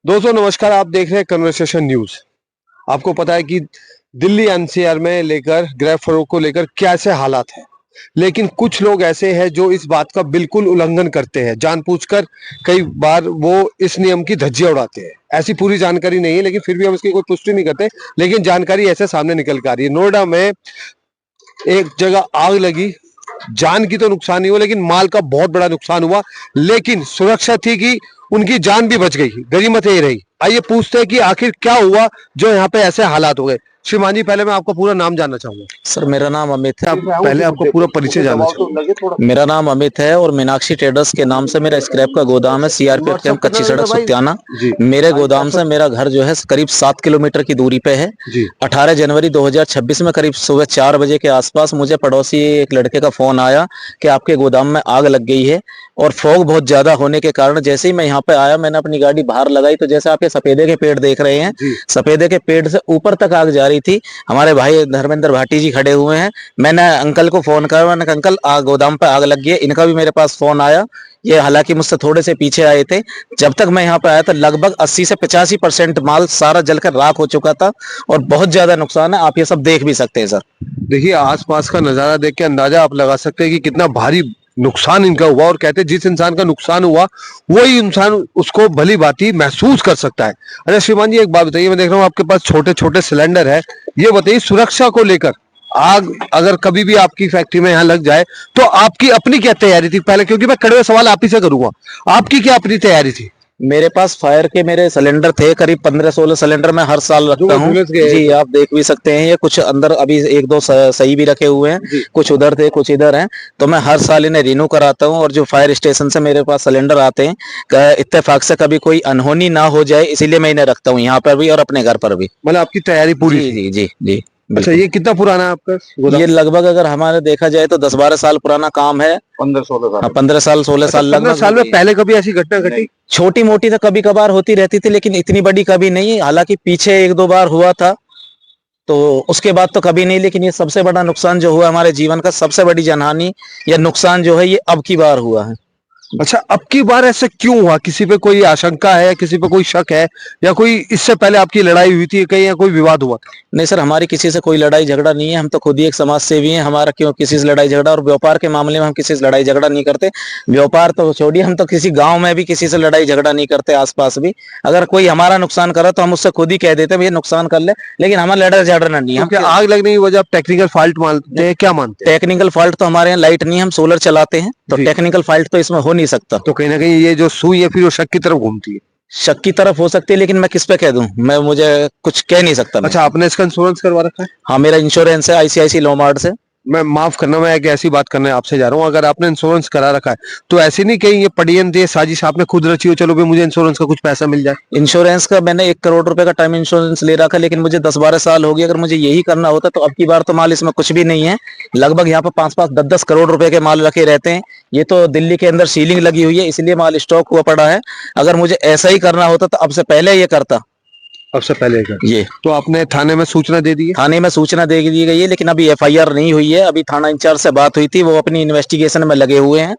दोस्तों नमस्कार, आप देख रहे हैं कन्वर्सेशन न्यूज। आपको पता है कि दिल्ली एनसीआर में लेकर ग्रैब फरोख को लेकर कैसे हालात हैं, लेकिन कुछ लोग ऐसे हैं जो इस बात का बिल्कुल उल्लंघन करते हैं जानबूझकर। कई बार वो इस नियम की धज्जियां उड़ाते हैं। ऐसी पूरी जानकारी नहीं है, लेकिन फिर भी हम इसकी कोई पुष्टि नहीं करते, लेकिन जानकारी ऐसे सामने निकल कर आ रही है। नोएडा में एक जगह आग लगी, जान की तो नुकसान नहीं हुआ, लेकिन माल का बहुत बड़ा नुकसान हुआ। लेकिन सुरक्षा थी कि उनकी जान भी बच गई, गनीमत यही रही। आइए पूछते हैं कि आखिर क्या हुआ जो यहाँ पे ऐसे हालात हो गए। श्रीमान जी, पहले मैं आपका पूरा नाम जानना चाहूंगा। सर मेरा नाम अमित है। पहले आपका पूरा परिचय जानना चाहूंगा। मेरा नाम अमित है और मीनाक्षी ट्रेडर्स के नाम से मेरा स्क्रैप का गोदाम है, सीआरपीएफ कैंप कच्ची सड़क सुत्याना। मेरे गोदाम से मेरा घर जो है करीब 7 किलोमीटर की दूरी पे है। 18 जनवरी 2026 में करीब सुबह 4 बजे के आसपास मुझे पड़ोसी एक लड़के का फोन आया कि आपके गोदाम में आग लग गई है। और फॉग बहुत ज्यादा होने के कारण जैसे ही मैं यहाँ पे आया, मैंने अपनी गाड़ी बाहर लगाई तो जैसे आपके सफेदे के पेड़ देख रहे हैं, सफेदे के पेड़ से ऊपर तक आग जा रही थी। हमारे भाई धर्मेंद्र भाटी जी खड़े हुए हैं। मैंने अंकल को फोन करा, मैंने कहा अंकल गोदाम पे आग लग गई है। इनका भी मेरे पास फोन आया। ये हालांकि मुझसे थोड़े से पीछे आए थे। जब तक मैं यहाँ पे आया था लगभग 80 से 85% माल सारा जलकर राख हो चुका था और बहुत ज्यादा नुकसान है। आप ये सब देख भी सकते हैं सर। देखिए, आसपास का नजारा देख के अंदाजा आप लगा सकते हैं कि कितना भारी नुकसान इनका हुआ। और कहते हैं जिस इंसान का नुकसान हुआ वही इंसान उसको भली भांति महसूस कर सकता है। अच्छा श्रीमान जी, एक बात बताइए, मैं देख रहा हूँ आपके पास छोटे छोटे सिलेंडर है। ये बताइए, सुरक्षा को लेकर आग अगर कभी भी आपकी फैक्ट्री में यहाँ लग जाए तो आपकी अपनी क्या तैयारी थी पहले? क्योंकि मैं कड़वे सवाल आप ही से करूंगा, आपकी क्या अपनी तैयारी थी? मेरे पास फायर के मेरे सिलेंडर थे, करीब 15-16 सिलेंडर मैं हर साल रखता हूँ जी। आप देख भी सकते हैं, ये कुछ अंदर अभी एक दो सही भी रखे हुए हैं, कुछ उधर थे कुछ इधर हैं। तो मैं हर साल इन्हें रिन्यू कराता हूँ। और जो फायर स्टेशन से मेरे पास सिलेंडर आते हैं, इत्तेफाक से कभी कोई अनहोनी ना हो जाए इसीलिए मैं इन्हें रखता हूँ यहाँ पर भी और अपने घर पर भी। मतलब आपकी तैयारी पूरी जी जी जी जी। अच्छा, ये कितना पुराना है आपका गोदाम? ये लगभग अगर हमारे देखा जाए तो 10-12 साल पुराना काम है। 15-16 साल। 15 साल 16 साल लगभग। 15 साल में पहले कभी ऐसी घटना घटी? छोटी मोटी तो कभी कभार होती रहती थी, लेकिन इतनी बड़ी कभी नहीं। हालांकि पीछे 1-2 बार हुआ था, तो उसके बाद तो कभी नहीं। लेकिन ये सबसे बड़ा नुकसान जो हुआ हमारे जीवन का, सबसे बड़ी जनहानि या नुकसान जो है, ये अब की बार हुआ है। अच्छा, अब की बार ऐसे क्यों हुआ? किसी पे कोई आशंका है, किसी पे कोई शक है, या कोई इससे पहले आपकी लड़ाई हुई थी कहीं, या कोई विवाद हुआ था? नहीं सर, हमारी किसी से कोई लड़ाई झगड़ा नहीं है। हम तो खुद ही एक समाज सेवी हैं। हमारा क्यों किसी से लड़ाई झगड़ा? और व्यापार के मामले में हम किसी से लड़ाई झगड़ा नहीं करते। व्यापार तो छोड़िए, हम तो किसी गांव में भी किसी से लड़ाई झगड़ा नहीं करते। आसपास भी अगर कोई हमारा नुकसान करे तो हम उससे खुद ही कह देते हैं भैया नुकसान कर ले, लेकिन हमारा लड़ाई झगड़ा नहीं है। तो आग लगने की वजह आप टेक्निकल फॉल्ट मानते हैं? क्या मानते हैं? टेक्निकल फॉल्ट तो हमारे यहाँ लाइट नहीं है, हम सोलर चलाते हैं, तो टेक्निकल फॉल्ट तो इसमें हो नहीं सकता। तो कहीं ना कहीं ये जो सुई है फिर वो शक की तरफ घूमती है। शक की तरफ हो सकती है, लेकिन मैं किस पे कह दूं? मुझे कुछ कह नहीं सकता मैं। अच्छा, आपने इसका इंश्योरेंस करवा रखा है? हाँ, मेरा इंश्योरेंस है आईसीआईसी लोमार्ट से। मैं माफ करना, मैं एक ऐसी बात करने आपसे जा रहा हूँ, अगर आपने इंश्योरेंस करा रखा है तो ऐसे नहीं कहीं ये पड़ियन साजिश आपने खुद रची हो, चलो भाई मुझे इंश्योरेंस का कुछ पैसा मिल जाए। इंश्योरेंस का मैंने 1 करोड़ रुपए का टर्म इंश्योरेंस ले रखा, लेकिन मुझे 10-12 साल हो गए। अगर मुझे यही करना होता तो अब की बार तो माल इसमें कुछ भी नहीं है। लगभग यहाँ पर 5-5, 10-10 करोड़ रुपए के माल रखे रहते हैं। ये तो दिल्ली के अंदर सीलिंग लगी हुई है, इसलिए माल स्टॉक हुआ पड़ा है। अगर मुझे ऐसा ही करना होता तो अब से पहले ये करता। अब से पहले ये तो आपने थाने में सूचना दे दी है? थाने में सूचना दे दी गई है, लेकिन अभी एफआईआर नहीं हुई है। अभी थाना इंचार्ज से बात हुई थी, वो अपनी इन्वेस्टिगेशन में लगे हुए हैं।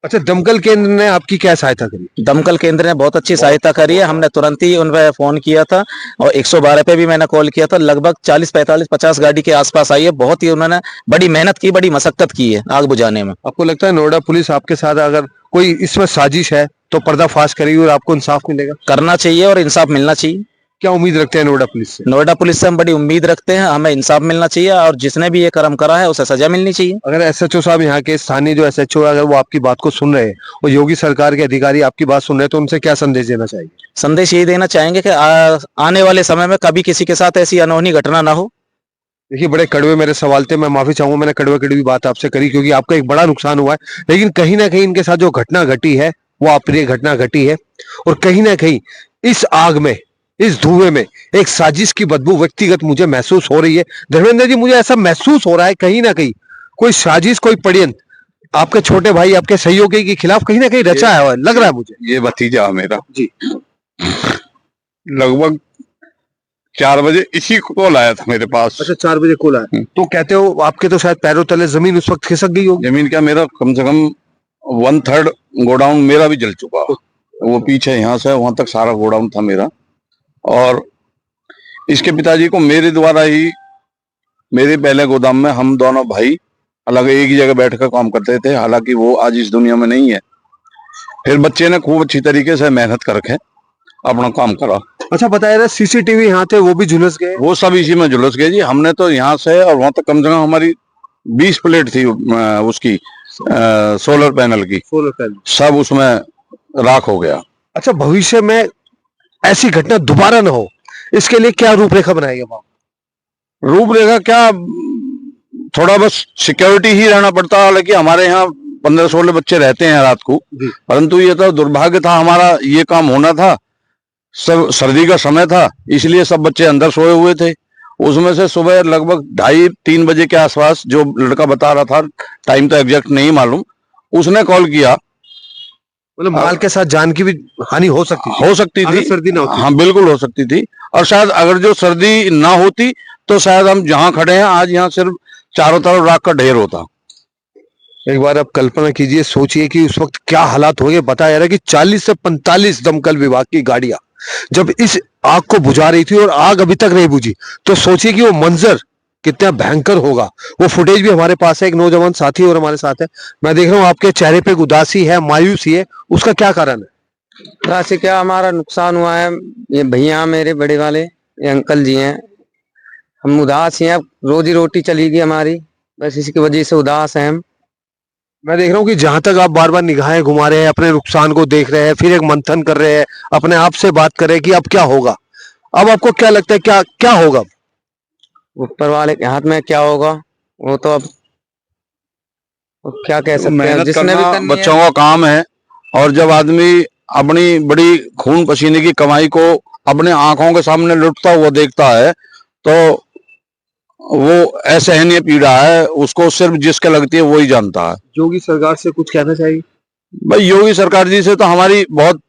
अच्छा, दमकल केंद्र ने आपकी क्या सहायता करी? दमकल केंद्र ने बहुत अच्छी सहायता करी है। हमने तुरंत ही उन पर फोन किया था और 112 पे भी मैंने कॉल किया था। लगभग 40-45-50 गाड़ी के आसपास आई है। बहुत ही उन्होंने बड़ी मेहनत की, बड़ी मशक्कत की है आग बुझाने में। आपको लगता है नोएडा पुलिस आपके साथ, अगर कोई इसमें साजिश है तो पर्दाफाश करेगी और आपको इंसाफ मिलेगा? करना चाहिए और इंसाफ मिलना चाहिए। क्या उम्मीद रखते हैं नोएडा पुलिस से? नोएडा पुलिस से हम बड़ी उम्मीद रखते हैं। हमें इंसाफ मिलना चाहिए और जिसने भी ये कर्म करा है उसे सजा मिलनी चाहिए। अगर एसएचओ साहब, यहाँ के स्थानीय जो एसएचओ है, अगर वो आपकी बात को सुन रहे हैं और योगी सरकार के अधिकारी आपकी बात सुन रहे हैं, तो उनसे क्या संदेश देना चाहिए? संदेश यही देना चाहेंगे कि आने वाले समय में कभी किसी के साथ ऐसी अनहोनी घटना ना हो। देखिए, बड़े कड़वे मेरे सवाल थे, मैं माफी चाहूंगा, मैंने कड़वे कड़वी बात आपसे करी क्योंकि आपका एक बड़ा नुकसान हुआ है। लेकिन कहीं ना कहीं इनके साथ जो घटना घटी है वो अप्रिय घटना घटी है। और कहीं ना कहीं इस आग में, इस धुएं में एक साजिश की बदबू व्यक्तिगत मुझे महसूस हो रही है। धर्मेंद्र जी, मुझे ऐसा महसूस हो रहा है कहीं ना कहीं कोई साजिश, कोई षड्यंत्र आपके छोटे भाई, आपके सहयोगी के खिलाफ कहीं ना कहीं रचा है, लग रहा है मुझे। ये भतीजा मेरा जी, लगभग 4 बजे इसी कॉल आया था मेरे पास। अच्छा, 4 बजे कॉल आया। तो कहते हो आपके तो शायद पैरों तले जमीन उस वक्त खिसक गई होगी। जमीन क्या, मेरा कम से कम 1/3 गोडाउन मेरा भी जल चुका। वो पीछे यहाँ से वहां तक सारा गोडाउन था मेरा। और इसके पिताजी को मेरे द्वारा ही, मेरे पहले गोदाम में हम दोनों भाई अलग एक ही जगह बैठकर काम करते थे। हालांकि वो आज इस दुनिया में नहीं है। फिर बच्चे ने खूब अच्छी तरीके से मेहनत करके अपना काम करा। अच्छा बताया रहा सीसीटीवी यहाँ थे वो भी झुलस गए। वो सब इसी में झुलस गए जी। हमने तो यहाँ से और वहां तक कम से कम हमारी 20 प्लेट थी उसकी सोलर पैनल की, सब उसमें राख हो गया। अच्छा भविष्य में ऐसी घटना दोबारा न हो इसके लिए क्या रूपरेखा बनाएंगे आप? रूपरेखा क्या, थोड़ा बस सिक्योरिटी ही रहना पड़ता है। हालांकि हमारे यहाँ 15-16 बच्चे रहते हैं रात को, परंतु ये तो दुर्भाग्य था हमारा, ये काम होना था। सब सर्दी का समय था इसलिए सब बच्चे अंदर सोए हुए थे। उसमें से सुबह लगभग 2:30-3 बजे के आसपास, जो लड़का बता रहा था, टाइम तो एग्जैक्ट नहीं मालूम, उसने कॉल किया। मतलब माल के साथ जान की भी हानि हो सकती थी सर्दी ना होती। हाँ बिल्कुल हो सकती थी। और शायद अगर जो सर्दी ना होती तो शायद हम जहाँ खड़े हैं आज यहाँ सिर्फ चारों तरफ राख का ढेर होता। एक बार आप कल्पना कीजिए, सोचिए कि उस वक्त क्या हालात हो गए। बताया जा रहा है कि 40 से 45 दमकल विभाग की गाड़ियां जब इस आग को बुझा रही थी और आग अभी तक नहीं बुझी, तो सोचिए कि वो मंजर कितना भयंकर होगा। वो फुटेज भी हमारे पास है। एक नौजवान साथी और हमारे साथ है। मैं देख रहा हूँ आपके चेहरे पे उदासी है, मायूसी है, उसका क्या कारण है? राशि क्या हमारा नुकसान हुआ है, ये भैया मेरे बड़े वाले, ये अंकल जी हैं, हम उदास हैं। अब रोजी रोटी चली गई हमारी, बस इसकी वजह से उदास हैं हम। मैं देख रहा हूँ कि जहां तक आप बार बार निगाहें घुमा रहे हैं, अपने नुकसान को देख रहे हैं, फिर एक मंथन कर रहे हैं, अपने आप से बात कर रहे हैं कि अब क्या होगा। अब आपको क्या लगता है क्या क्या होगा? ऊपर वाले के हाथ में क्या होगा, वो तो अब क्या कह सकते हैं। मेहनत जिसने भी करना करनी बच्चों है, का काम है। और जब आदमी अपनी बड़ी खून पसीने की कमाई को अपने आंखों के सामने लुटता हुआ देखता है तो वो असहनीय पीड़ा है। उसको सिर्फ जिसके लगती है वो ही जानता है। योगी सरकार से कुछ कहना चाहिए? भाई योगी सरकार जी से तो हमारी बहुत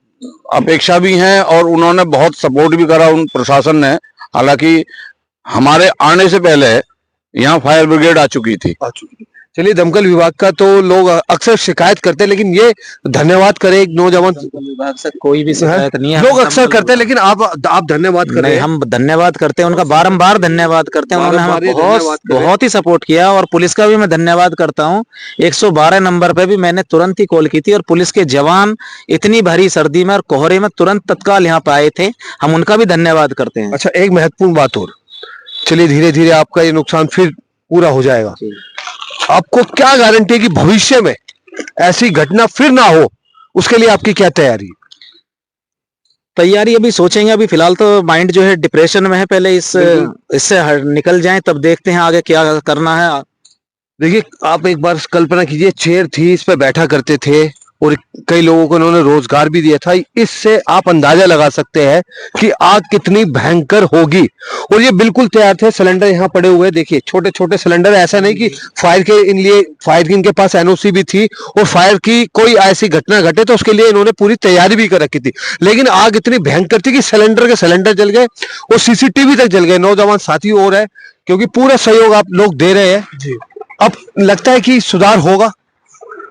अपेक्षा भी है और उन्होंने बहुत सपोर्ट भी करा उन प्रशासन ने। हालांकि हमारे आने से पहले यहाँ फायर ब्रिगेड आ चुकी थी। चलिए, दमकल विभाग का तो लोग अक्सर शिकायत करते हैं, लेकिन ये धन्यवाद करें एक नौजवान विभाग से कोई भी शिकायत नहीं है। लोग अक्सर करते हैं, लेकिन आप धन्यवाद कर रहे हैं। हम धन्यवाद करते हैं, उनका बारंबार धन्यवाद करते हैं। उन्होंने हमें धन्यवाद बहुत ही सपोर्ट किया। और पुलिस का भी मैं धन्यवाद करता हूँ। 112 नंबर पे भी मैंने तुरंत ही कॉल की थी और पुलिस के जवान इतनी भरी सर्दी में और कोहरे में तुरंत तत्काल यहाँ पे आए थे। हम उनका भी धन्यवाद करते हैं। अच्छा, एक महत्वपूर्ण बात और, चलिए धीरे धीरे आपका ये नुकसान फिर पूरा हो जाएगा। आपको क्या गारंटी है कि भविष्य में ऐसी घटना फिर ना हो? उसके लिए आपकी क्या तैयारी? तैयारी अभी सोचेंगे। अभी फिलहाल तो माइंड जो है डिप्रेशन में है। पहले इससे निकल जाएं, तब देखते हैं आगे क्या करना है। देखिए, आप एक बार कल्पना कीजिए, चेयर थी, इस पे बैठा करते थे और कई लोगों को उन्होंने रोजगार भी दिया था। इससे आप अंदाजा लगा सकते हैं कि आग कितनी भयंकर होगी। और ये बिल्कुल तैयार थे। सिलेंडर यहाँ पड़े हुए देखिए, छोटे छोटे सिलेंडर। ऐसा नहीं कि फायर की इनके पास एनओसी भी थी और फायर की कोई ऐसी घटना घटे तो उसके लिए इन्होंने पूरी तैयारी भी कर रखी थी। लेकिन आग इतनी भयंकर थी कि सिलेंडर के सिलेंडर जल गए और सीसीटीवी तक जल गए। नौजवान साथी और है, क्योंकि पूरा सहयोग आप लोग दे रहे हैं जी। अब लगता है कि सुधार होगा?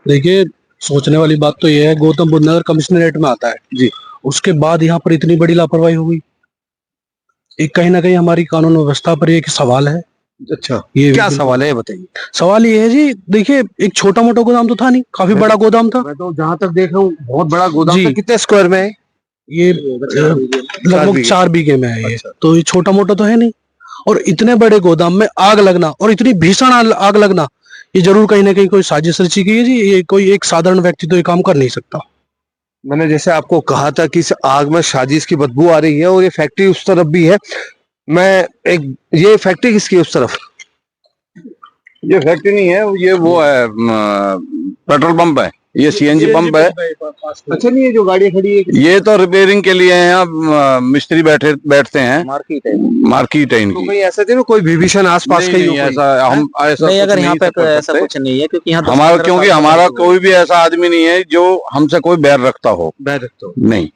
देखिए, सोचने वाली बात तो यह है, गौतम बुद्ध नगर कमिश्नरेट में आता है जी, उसके बाद यहाँ पर इतनी बड़ी लापरवाही हो गई। एक कहीं ना कहीं हमारी कानून व्यवस्था पर एक सवाल है। अच्छा, ये क्या सवाल है बताइए? सवाल ये है जी, देखिए एक छोटा मोटा गोदाम तो था नहीं, काफी बड़ा गोदाम था। मैं तो जहां तक देख रहा हूँ बहुत बड़ा गोदाम जी। था। कितने स्क्वायर में है ये? लगभग 4 बीघे में है ये। अच्छा। तो ये छोटा मोटा तो है नहीं। और इतने बड़े गोदाम में आग लगना और इतनी भीषण आग लगना, ये जरूर कहीं ना कहीं कोई साजिश रची गई है जी। ये कोई एक साधारण व्यक्ति तो ये काम कर नहीं सकता। मैंने जैसे आपको कहा था कि इस आग में साजिश की बदबू आ रही है और ये फैक्ट्री उस तरफ भी है। ये फैक्ट्री किसकी है उस तरफ? ये फैक्ट्री नहीं है, ये वो है पेट्रोल पंप है, ये सीएनजी पंप है। अच्छा, नहीं, ये जो गाड़ी खड़ी है ये तो रिपेयरिंग के लिए है। यहाँ मिस्त्री बैठते हैं। मार्केट है तो इनकी। कोई ऐसा नहीं कोई विभीषण आसपास नहीं, नहीं, ऐसा हम ऐसा नहीं, कुछ अगर यहाँ पे support ऐसा करते। कुछ नहीं है, क्योंकि यहाँ हमारा क्योंकि हमारा कोई भी ऐसा आदमी नहीं है जो हमसे कोई बैर रखता हो। बैठ रखते हो? नहीं,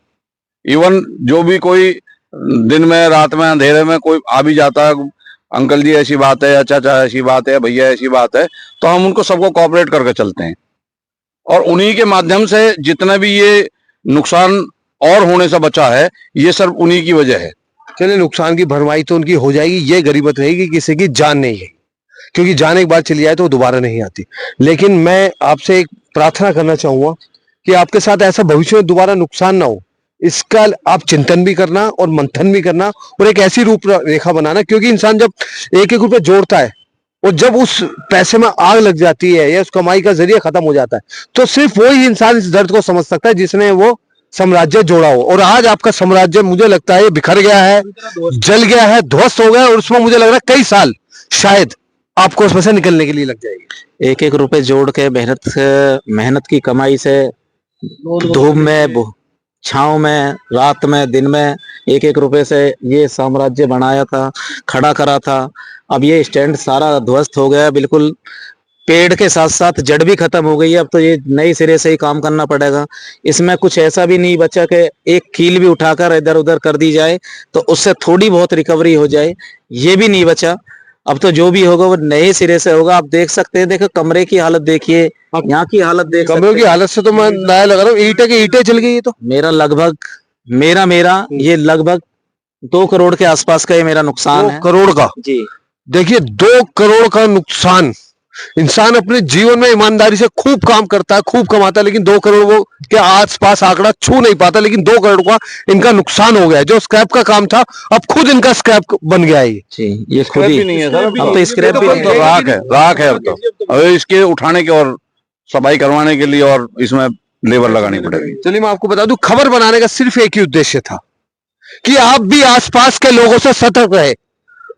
इवन जो भी कोई दिन में रात में अंधेरे में कोई आ भी जाता है, अंकल जी ऐसी बात है, चाचा ऐसी बात है, भैया ऐसी बात है, तो हम उनको सबको कोऑपरेट करके चलते हैं। और उन्हीं के माध्यम से जितना भी ये नुकसान और होने से बचा है, ये सिर्फ उन्हीं की वजह है। चलिए, नुकसान की भरपाई तो उनकी हो जाएगी, ये गरीबत रहेगी किसी की जान नहीं है, क्योंकि जान एक बार चली जाए तो दोबारा नहीं आती। लेकिन मैं आपसे एक प्रार्थना करना चाहूंगा कि आपके साथ ऐसा भविष्य में दोबारा नुकसान ना हो, इसका आप चिंतन भी करना और मंथन भी करना और एक ऐसी रूपरेखा बनाना, क्योंकि इंसान जब एक एक रुपया जोड़ता है और जब उस पैसे में आग लग जाती है या उस कमाई का जरिया खत्म हो जाता है, तो सिर्फ वही इंसान इस दर्द को समझ सकता है जिसने वो साम्राज्य जोड़ा हो। और आज आपका साम्राज्य मुझे लगता है बिखर गया है, जल गया है, ध्वस्त हो गया है, और उसमें मुझे लग रहा है कई साल शायद आपको उसमें से निकलने के लिए लग जाएगी। एक एक रुपए जोड़ के मेहनत की कमाई से धूप में, छांव में, रात में, दिन में एक एक रुपए से ये साम्राज्य बनाया था, खड़ा करा था। अब ये स्टैंड सारा ध्वस्त हो गया, बिल्कुल पेड़ के साथ साथ जड़ भी खत्म हो गई है। अब तो ये नए सिरे से ही काम करना पड़ेगा। इसमें कुछ ऐसा भी नहीं बचा कि एक कील भी उठाकर इधर उधर कर दी जाए तो उससे थोड़ी बहुत रिकवरी हो जाए, ये भी नहीं बचा। अब तो जो भी होगा वो नए सिरे से होगा। आप देख सकते हैं, देखो कमरे की हालत देखिए, यहाँ की हालत देख सकते कमरों की हालत से तो मैं नया लग रहा हूँ, ईंटें की ईंटें चल गई। ये तो मेरा ये लगभग 2 करोड़ के आसपास का ये मेरा नुकसान है। 2 करोड़ का? जी देखिए, 2 करोड़ का नुकसान। इंसान अपने जीवन में ईमानदारी से खूब काम करता है, खूब कमाता है, लेकिन 2 करोड़ वो के आसपास आंकड़ा छू नहीं पाता, लेकिन 2 करोड़ का इनका नुकसान हो गया है। जो स्क्रैप का काम था अब खुद इनका स्क्रैप बन गया है। ये खुद ही नहीं है सर, अब तो स्क्रैप भी नहीं तो राख है। अब तो इसके उठाने के और सफाई करवाने के लिए और इसमें लेबर लगानी पड़ेगी। चलिए, मैं आपको बता दूं, खबर बनाने का सिर्फ एक ही उद्देश्य था कि आप भी आसपास के लोगों से सतर्क रहे।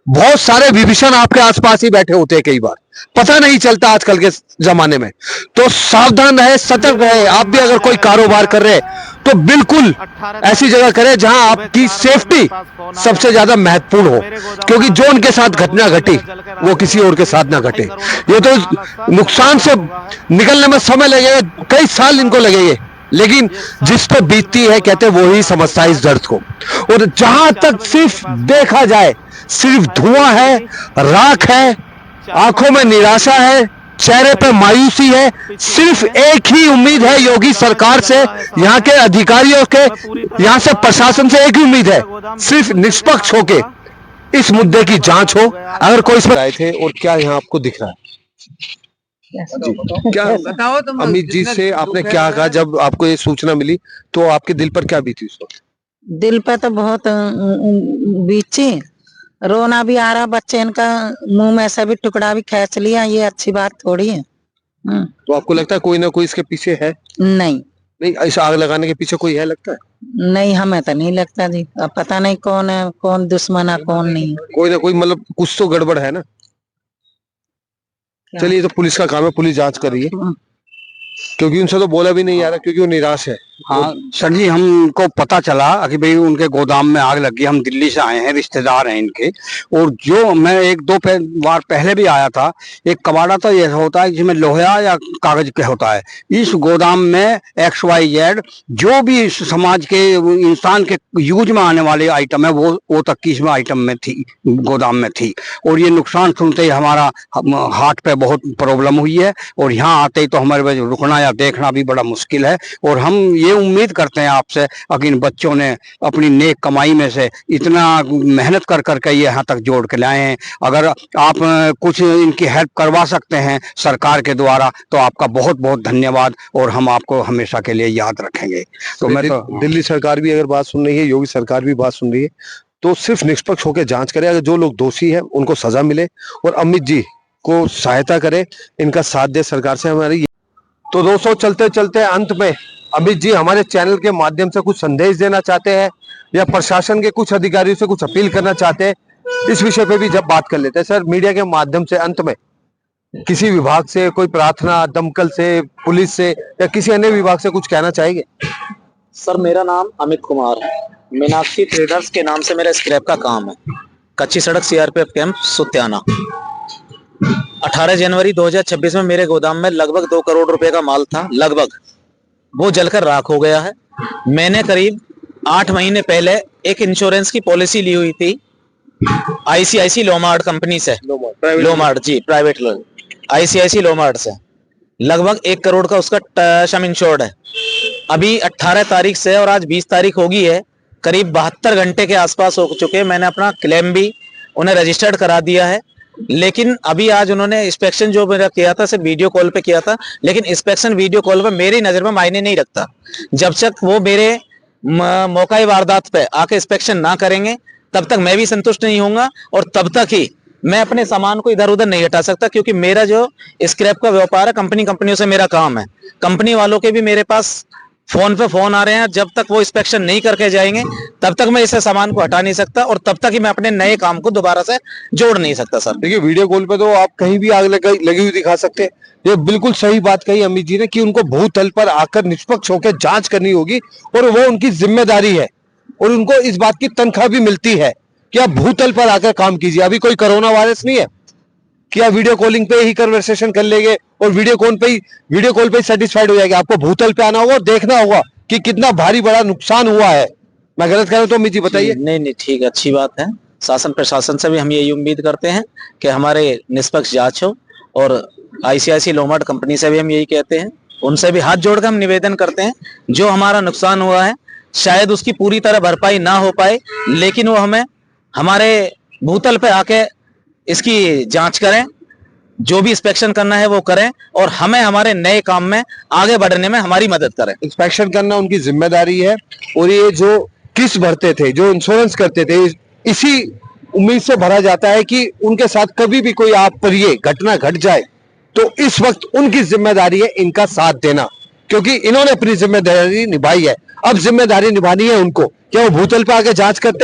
बहुत सारे विभीषण आपके आसपास ही बैठे होते हैं, कई बार पता नहीं चलता आजकल के जमाने में। तो सावधान रहे, सतर्क रहे। आप भी अगर कोई कारोबार कर रहे तो बिल्कुल ऐसी जगह करें जहां आपकी सेफ्टी सबसे ज्यादा महत्वपूर्ण हो, क्योंकि जो उनके साथ घटना घटी वो किसी और के साथ ना घटे। ये तो नुकसान से निकलने में समय लगेगा, कई साल इनको लगेंगे, लेकिन जिस पे बीतती है कहते वो ही समझता है इस दर्द को। और जहां तक सिर्फ देखा जाए सिर्फ धुआं है, राख है, आंखों में निराशा है, चेहरे पे मायूसी है। सिर्फ एक ही उम्मीद है योगी सरकार से, यहाँ के अधिकारियों के, यहाँ से प्रशासन से एक ही उम्मीद है, सिर्फ निष्पक्ष होके इस मुद्दे की जांच हो। अगर कोई इसमें आए थे और क्या यहाँ आपको दिख रहा है? जी, क्या बताओ तुम। अमित जी से आपने क्या कहा जब आपको ये सूचना मिली, तो आपके दिल पर क्या बीती उस वक्त? दिल पे तो बहुत बीची, रोना भी आ रहा। बच्चे इनका मुंह में ऐसा भी टुकड़ा भी खींच लिया, ये अच्छी बात थोड़ी है। तो आपको लगता है कोई ना कोई इसके पीछे है? नहीं नहीं, इस आग लगाने के पीछे कोई है लगता है? नहीं, हमें तो नहीं लगता जी। अब पता नहीं कौन है, कौन दुश्मन है, कौन नहीं। कोई ना कोई, मतलब कुछ तो गड़बड़ है ना। चलिए, तो पुलिस का काम है, पुलिस जांच कर रही है, क्योंकि उनसे तो बोला भी नहीं आ रहा, क्योंकि वो निराश है। हाँ सर जी, हमको पता चला कि भाई उनके गोदाम में आग लग गई। हम दिल्ली से आए हैं, रिश्तेदार हैं इनके। और जो मैं 1-2 बार पहले भी आया था, एक कबाड़ा तो ये होता है जिसमें लोहा या कागज के होता है। इस गोदाम में XYZ जो भी इस समाज के इंसान के यूज में आने वाले आइटम है वो तक की इसमें आइटम में थी, गोदाम में थी। और ये नुकसान सुनते ही हमारा हार्ट पे बहुत प्रॉब्लम हुई है, और यहाँ आते ही तो हमारे रुकना या देखना भी बड़ा मुश्किल है। और हम ये उम्मीद करते हैं आपसे कि इन बच्चों ने अपनी नेक कमाई में से इतना मेहनत कर करके ये यहाँ तक जोड़ के लाए हैं। अगर आप कुछ इनकी हेल्प करवा सकते हैं सरकार के द्वारा तो आपका बहुत बहुत धन्यवाद, और हम आपको हमेशा के लिए याद रखेंगे। तो मैं तो दिल्ली सरकार भी अगर बात सुन रही है, योगी सरकार भी बात सुन रही है, तो सिर्फ निष्पक्ष होकर जांच करे। अगर जो लोग दोषी है उनको सजा मिले, और अमित जी को सहायता करे, इनका साथ दे सरकार से हमारी। तो दोस्तों, चलते चलते अंत में अमित जी हमारे चैनल के माध्यम से कुछ संदेश देना चाहते हैं या प्रशासन के कुछ अधिकारियों से कुछ अपील करना चाहते हैं, इस विषय पे भी जब बात कर लेते हैं। सर, मीडिया के माध्यम से अंत में किसी विभाग से कोई प्रार्थना, दमकल से, पुलिस से या किसी अन्य विभाग से कुछ कहना चाहेंगे? सर, मेरा नाम अमित कुमार है। मीनाक्षी ट्रेडर्स के नाम से मेरा स्क्रैप का काम है। कच्ची सड़क CRPF कैंप सुत्याना। 18 जनवरी 2026 में मेरे गोदाम में लगभग 2 करोड़ रुपए का माल था, लगभग। वो जलकर राख हो गया है। मैंने करीब 8 महीने पहले एक इंश्योरेंस की पॉलिसी ली हुई थी ICICI लोमार्ट कंपनी से। लोमार्ट जी, प्राइवेट ICICI लोमार्ट से। लगभग 1 करोड़ का उसका सम इंश्योर्ड है। अभी 18 तारीख से और आज 20 तारीख हो गई है, करीब 72 घंटे के आसपास हो चुके हैं। मैंने अपना क्लेम भी उन्हें रजिस्टर्ड करा दिया है, लेकिन अभी आज उन्होंने इंस्पेक्शन जो मेरा किया था सिर्फ वीडियो कॉल पे किया था, लेकिन इंस्पेक्शन वीडियो कॉल पे मेरी नजर में मायने नहीं रखता। जब तक वो मेरे मौकाई वारदात पे आके इंस्पेक्शन ना करेंगे तब तक मैं भी संतुष्ट नहीं होऊंगा, और तब तक ही मैं अपने सामान को इधर उधर नहीं हटा सकता, क्योंकि मेरा जो स्क्रैप का व्यापार है, कंपनियों से मेरा काम है। कंपनी वालों के भी मेरे पास फोन पे फोन आ रहे हैं, जब तक वो इंस्पेक्शन नहीं करके जाएंगे तब तक मैं इसे सामान को हटा नहीं सकता, और तब तक ही मैं अपने नए काम को दोबारा से जोड़ नहीं सकता सर। देखिए, वीडियो कॉल पे तो आप कहीं भी आग लगी हुई दिखा सकते हैं। ये बिल्कुल सही बात कही अमित जी ने कि उनको भूतल पर आकर निष्पक्ष होकर जांच करनी होगी, और वो उनकी जिम्मेदारी है, और उनको इस बात की तनख्वाह भी मिलती है कि आप भूतल पर आकर काम कीजिए। अभी कोई कोरोना वायरस नहीं है कि आप वीडियो कॉलिंग पे ही कन्वर्सेशन कर लेंगे और वीडियो कॉल पे सेटिस्फाइड हो जाएगा। आपको भूतल पे आना होगा और देखना होगा कि कितना भारी बड़ा नुकसान हुआ है। मैं गलत कह रहा हूं तो अमित जी बताइए। नहीं ठीक है, अच्छी बात है। शासन प्रशासन से भी हम यही उम्मीद करते हैं कि हमारे निष्पक्ष जांच हो, और आईसीआईसी लोमार्ट कंपनी से भी हम यही कहते हैं, उनसे भी हाथ जोड़कर हम निवेदन करते हैं, जो हमारा नुकसान हुआ है शायद उसकी पूरी तरह भरपाई ना हो पाए, लेकिन वो हमें हमारे भूतल पे आके इसकी जांच करें, जो भी इंस्पेक्शन करना है वो करें, और हमें हमारे नए काम में आगे बढ़ने में हमारी मदद करें। इंस्पेक्शन करना उनकी जिम्मेदारी है, और ये जो किस्त भरते थे, जो इंश्योरेंस करते थे, इसी उम्मीद से भरा जाता है कि उनके साथ कभी भी कोई आप पर ये घटना घट जाए तो इस वक्त उनकी जिम्मेदारी है इनका साथ देना, क्योंकि इन्होंने अपनी जिम्मेदारी निभाई है। अब जिम्मेदारी निभानी है उनको। क्या वो भूतल पे आके जांच करते